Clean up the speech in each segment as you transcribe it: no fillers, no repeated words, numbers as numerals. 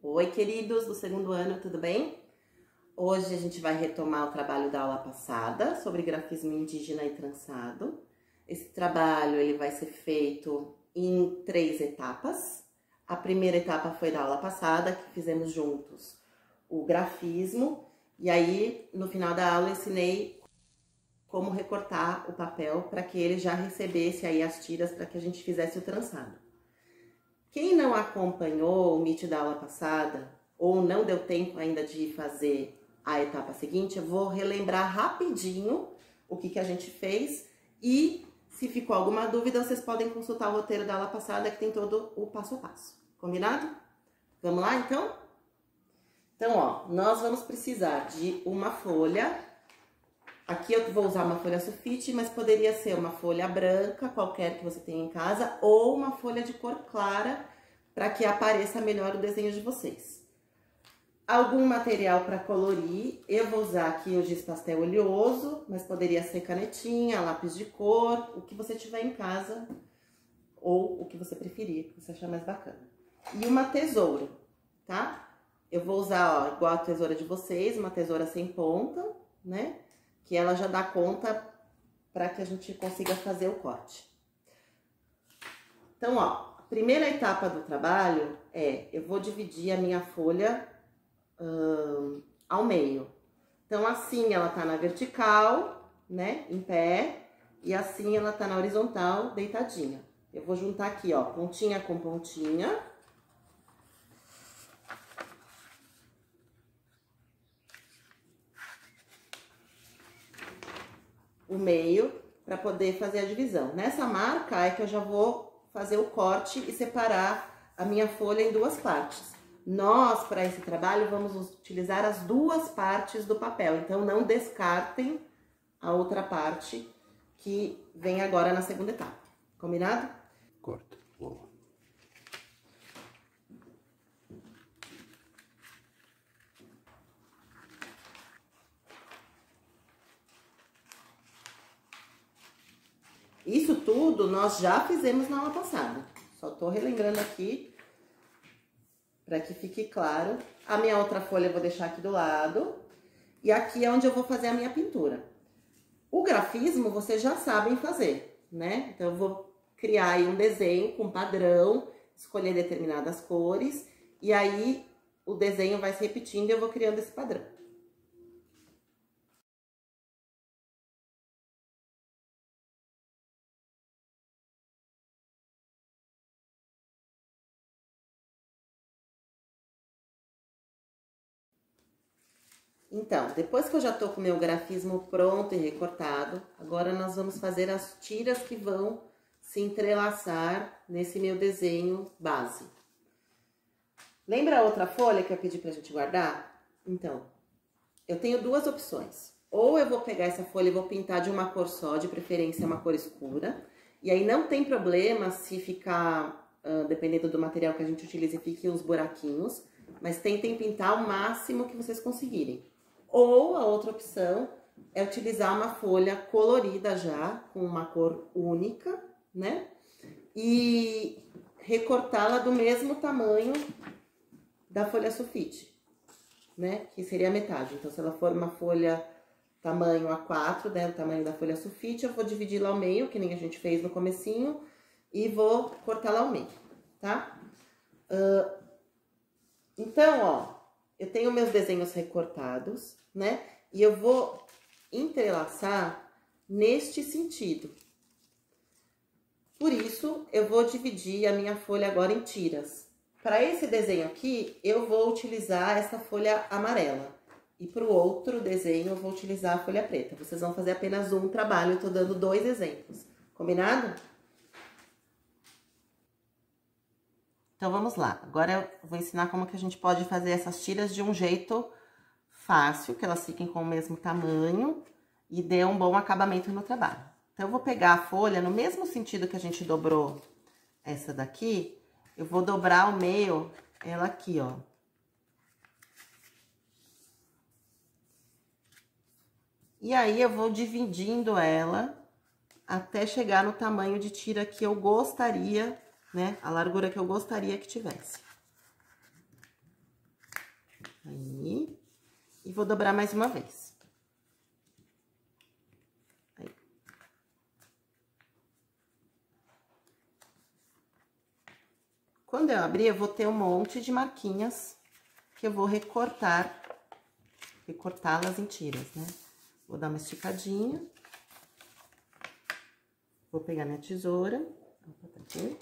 Oi, queridos do segundo ano, tudo bem? Hoje a gente vai retomar o trabalho da aula passada sobre grafismo indígena e trançado. Esse trabalho ele vai ser feito em 3 etapas. A primeira etapa foi da aula passada, que fizemos juntos o grafismo. E aí, no final da aula, eu ensinei como recortar o papel para que ele já recebesse aí as tiras para que a gente fizesse o trançado. Quem não acompanhou o Meet da aula passada ou não deu tempo ainda de fazer a etapa seguinte, eu vou relembrar rapidinho o que a gente fez e se ficou alguma dúvida, vocês podem consultar o roteiro da aula passada que tem todo o passo a passo. Combinado? Vamos lá, então? Então, ó, nós vamos precisar de uma folha. Aqui eu vou usar uma folha sulfite, mas poderia ser uma folha branca, qualquer que você tenha em casa, ou uma folha de cor clara, para que apareça melhor o desenho de vocês. Algum material para colorir, eu vou usar aqui o giz pastel oleoso, mas poderia ser canetinha, lápis de cor, o que você tiver em casa, ou o que você preferir, o que você achar mais bacana. E uma tesoura, tá? Eu vou usar, ó, igual a tesoura de vocês, uma tesoura sem ponta, né? Que ela já dá conta para que a gente consiga fazer o corte. Então, ó, a primeira etapa do trabalho é, eu vou dividir a minha folha ao meio. Então, assim ela tá na vertical, né, em pé, e assim ela tá na horizontal, deitadinha. Eu vou juntar aqui, ó, pontinha com pontinha. O meio para poder fazer a divisão. Nessa marca é que eu já vou fazer o corte e separar a minha folha em 2 partes. Nós, para esse trabalho, vamos utilizar as 2 partes do papel, então não descartem a outra parte que vem agora na segunda etapa. Combinado? Corta. Boa. Isso tudo nós já fizemos na aula passada. Só tô relembrando aqui para que fique claro. A minha outra folha eu vou deixar aqui do lado. E aqui é onde eu vou fazer a minha pintura. O grafismo vocês já sabem fazer, né? Então eu vou criar aí um desenho com padrão, escolher determinadas cores. E aí o desenho vai se repetindo e eu vou criando esse padrão. Então, depois que eu já tô com o meu grafismo pronto e recortado, agora nós vamos fazer as tiras que vão se entrelaçar nesse meu desenho base. Lembra a outra folha que eu pedi pra gente guardar? Então, eu tenho 2 opções. Ou eu vou pegar essa folha e vou pintar de uma cor só, de preferência uma cor escura. E aí não tem problema se ficar, dependendo do material que a gente utilize, fique uns buraquinhos. Mas tentem pintar o máximo que vocês conseguirem. Ou a outra opção é utilizar uma folha colorida já, com uma cor única, né? E recortá-la do mesmo tamanho da folha sulfite, né? Que seria a metade. Então, se ela for uma folha tamanho A4, né? O tamanho da folha sulfite, eu vou dividir lá ao meio, que nem a gente fez no comecinho, e vou cortar lá ao meio, tá? Então, ó, eu tenho meus desenhos recortados, né? E eu vou entrelaçar neste sentido. Por isso, eu vou dividir a minha folha agora em tiras. Para esse desenho aqui, eu vou utilizar essa folha amarela. E para o outro desenho, eu vou utilizar a folha preta. Vocês vão fazer apenas um trabalho, eu tô dando 2 exemplos. Combinado? Então, vamos lá. Agora eu vou ensinar como que a gente pode fazer essas tiras de um jeito fácil, que elas fiquem com o mesmo tamanho e dê um bom acabamento no trabalho. Então, eu vou pegar a folha no mesmo sentido que a gente dobrou essa daqui, eu vou dobrar ao meio ela aqui, ó. E aí, eu vou dividindo ela até chegar no tamanho de tira que eu gostaria, né? A largura que eu gostaria que tivesse. Aí. E vou dobrar mais uma vez. Aí. Quando eu abrir, eu vou ter um monte de marquinhas que eu vou recortá-las em tiras, né? Vou dar uma esticadinha. Vou pegar minha tesoura. Opa, tá aqui.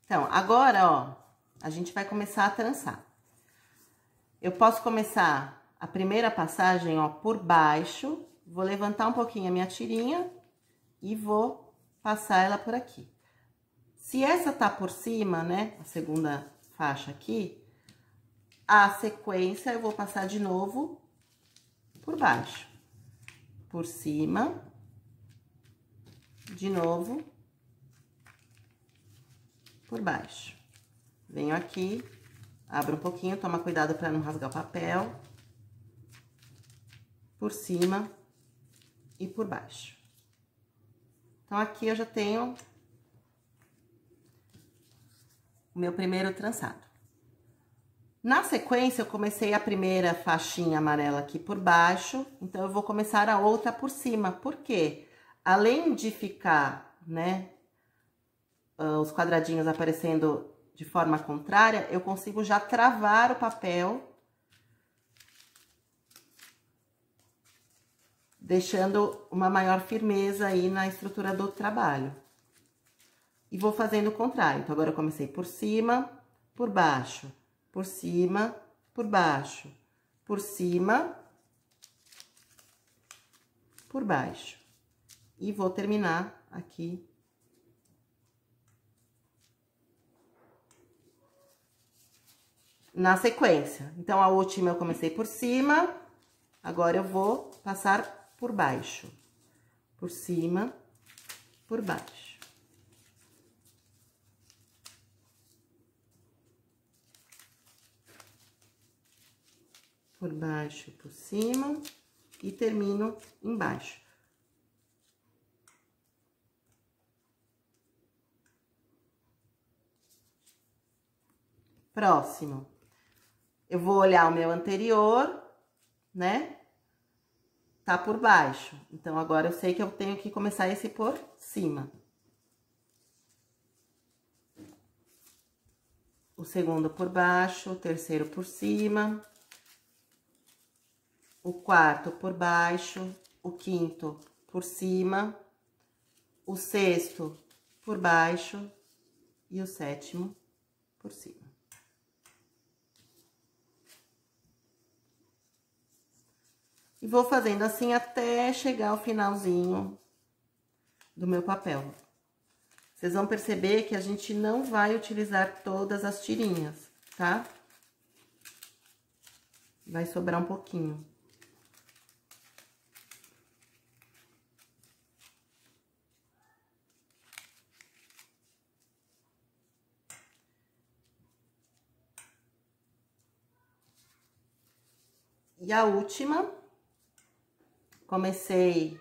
Então, agora, ó, a gente vai começar a trançar. Eu posso começar a primeira passagem, ó, por baixo, vou levantar um pouquinho a minha tirinha e vou passar ela por aqui. Se essa tá por cima, né, a segunda faixa aqui, a sequência eu vou passar de novo por baixo. Por cima, de novo, por baixo. Venho aqui, abro um pouquinho, toma cuidado para não rasgar o papel. Por cima e por baixo. Então, aqui eu já tenho o meu primeiro trançado. Na sequência, eu comecei a primeira faixinha amarela aqui por baixo, então eu vou começar a outra por cima. Por quê? Além de ficar, né, os quadradinhos aparecendo de forma contrária, eu consigo já travar o papel, deixando uma maior firmeza aí na estrutura do trabalho. E vou fazendo o contrário. Então, agora eu comecei por cima, por baixo, por cima, por baixo, por cima, por baixo. E vou terminar aqui na sequência. Então, a última eu comecei por cima, agora eu vou passar por baixo, por cima, por baixo. Por baixo, por cima, e termino embaixo. Próximo. Eu vou olhar o meu anterior, né? Tá por baixo. Então, agora eu sei que eu tenho que começar esse por cima. O segundo por baixo, o terceiro por cima. O quarto por baixo, o quinto por cima. O sexto por baixo e o sétimo por cima. E vou fazendo assim até chegar ao finalzinho do meu papel. Vocês vão perceber que a gente não vai utilizar todas as tirinhas, tá? Vai sobrar um pouquinho. E a última, comecei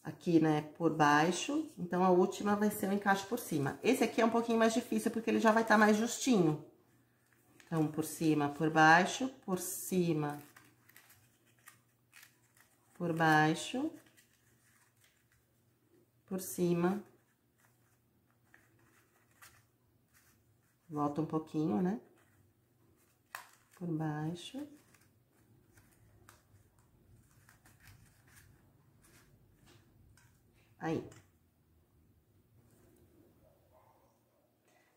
aqui, né, por baixo, então a última vai ser o encaixe por cima. Esse aqui é um pouquinho mais difícil, porque ele já vai estar mais justinho. Então, por cima, por baixo, por cima, por baixo, por cima. Volta um pouquinho, né? Por baixo. Aí.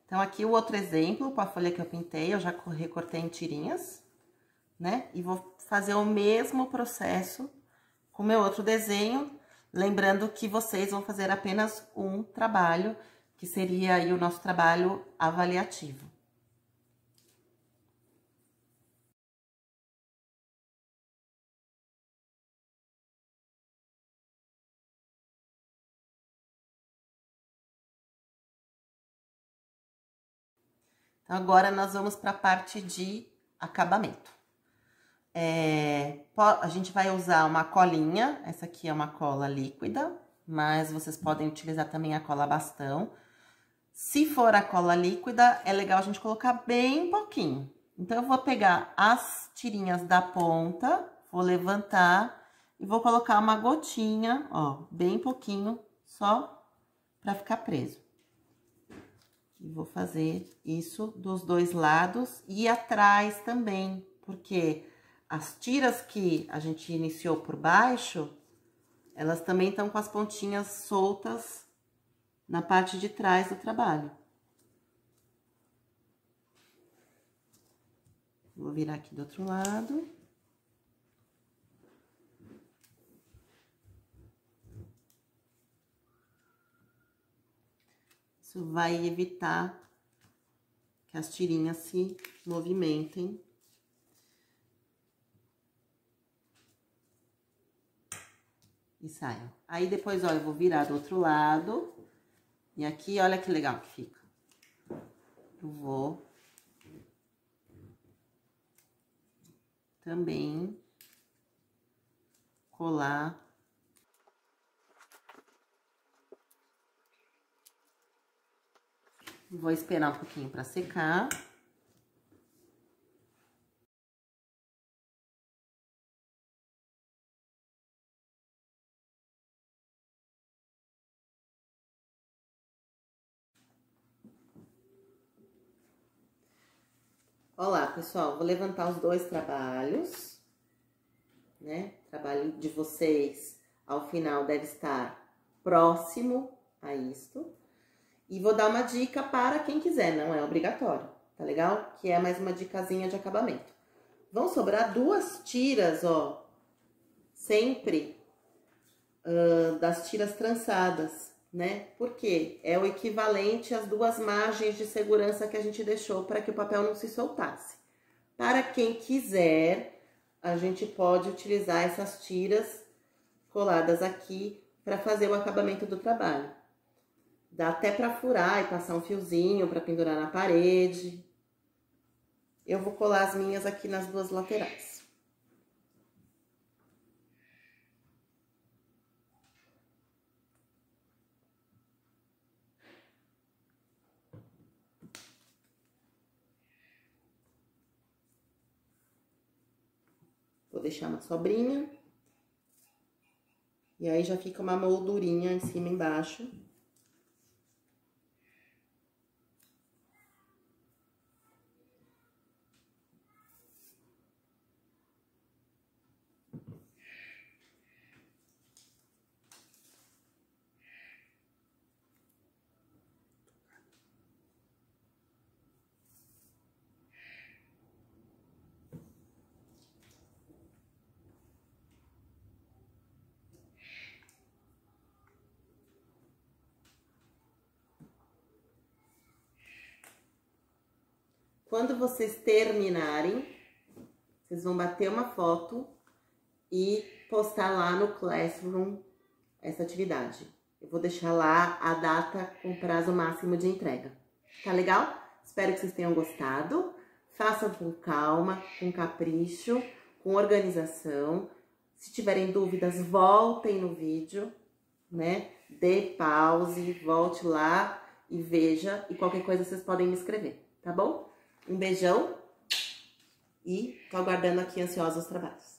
Então, aqui o outro exemplo, com a folha que eu pintei, eu já recortei em tirinhas, né? E vou fazer o mesmo processo com o meu outro desenho, lembrando que vocês vão fazer apenas um trabalho, que seria aí o nosso trabalho avaliativo. Então, agora nós vamos para a parte de acabamento. A gente vai usar uma colinha, essa aqui é uma cola líquida, mas vocês podem utilizar também a cola bastão. Se for a cola líquida, é legal a gente colocar bem pouquinho. Então, eu vou pegar as tirinhas da ponta, vou levantar e vou colocar uma gotinha, ó, bem pouquinho, só pra ficar preso. E vou fazer isso dos dois lados e atrás também, porque as tiras que a gente iniciou por baixo, elas também estão com as pontinhas soltas na parte de trás do trabalho. Vou virar aqui do outro lado. Isso vai evitar que as tirinhas se movimentem. E saiam. Aí, depois, ó, eu vou virar do outro lado. E aqui, olha que legal que fica. Eu vou também colar. Vou esperar um pouquinho para secar. Olá, pessoal, vou levantar os dois trabalhos, né? O trabalho de vocês, ao final, deve estar próximo a isto. E vou dar uma dica para quem quiser, não é obrigatório, tá legal? Que é mais uma dicasinha de acabamento. Vão sobrar duas tiras, ó, sempre das tiras trançadas, né? Porque é o equivalente às duas margens de segurança que a gente deixou para que o papel não se soltasse. Para quem quiser, a gente pode utilizar essas tiras coladas aqui para fazer o acabamento do trabalho. Dá até para furar e passar um fiozinho para pendurar na parede. Eu vou colar as minhas aqui nas duas laterais. Vou deixar uma sobrinha. E aí já fica uma moldurinha em cima e embaixo. Quando vocês terminarem, vocês vão bater uma foto e postar lá no Classroom essa atividade. Eu vou deixar lá a data com prazo máximo de entrega. Tá legal? Espero que vocês tenham gostado. Façam com calma, com capricho, com organização. Se tiverem dúvidas, voltem no vídeo, né? Dê pause, volte lá e veja. E qualquer coisa vocês podem me escrever, tá bom? Um beijão e tô aguardando aqui ansiosa os trabalhos.